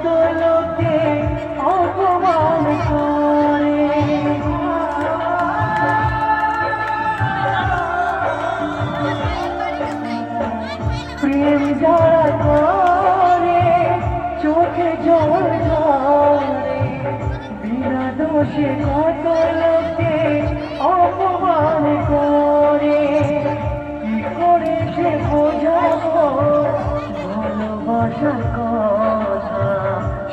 কত লোকে অপমান করে, প্রেম যারা করে চোখে জল ঝরে, বিনা দোষে কত লোকে অপমান করে। কি করে যে বোঝাবো ভালোবাসার কথা,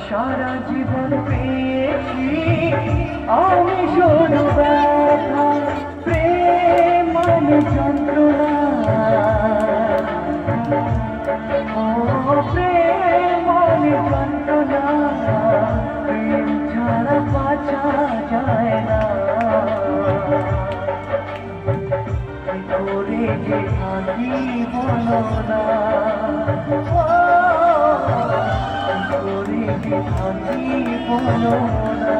সারা জীবন পেয়েছি আমি শুধু ব্যথা। প্রেম মানে যন্ত্রণা, ও প্রেম মানে যন্ত্রণা, প্রেম ছাড়া বাঁচা যায় না। করে যে থাকি বলো না, করে যে থাকি বলো না।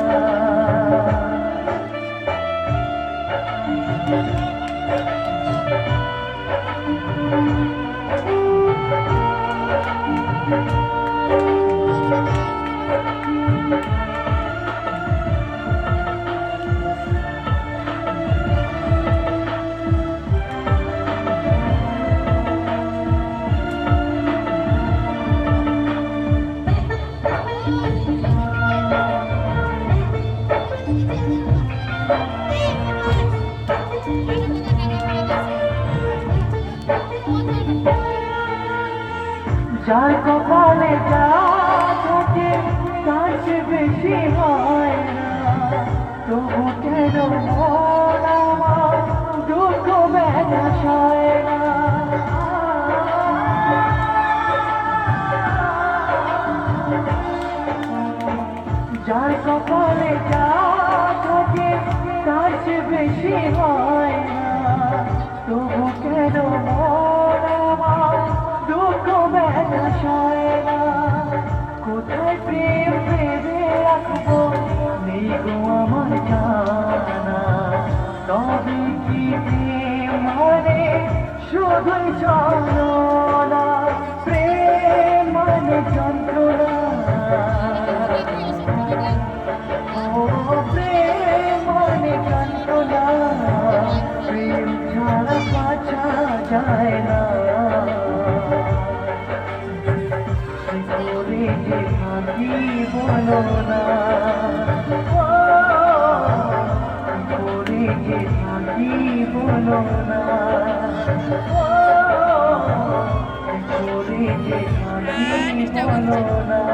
যার কপালে যা থাকে তার চেয়ে বেশি হয় না, তবু কেন মন আমার দুঃখ ব্যথা সয় না। যার কপালে যা থাকে তার চেয়ে বেশি হয় না, তবু কেন মন আমার দুঃখ ব্যথা সয় না। কোথায় প্রেম ভেবে রাখবো নেই গো আমার জানা, তবে কি প্রেম মানে শুধুই যন্ত্রণা, প্রেম মানে যন্ত্রণা, ও প্রেম মানে যন্ত্রণা, প্রেম ছাড়া বাঁচা যায় না। করে যে থাকি বলো না, করে যে থাকি বলো না, করে যে থাকি বলো না।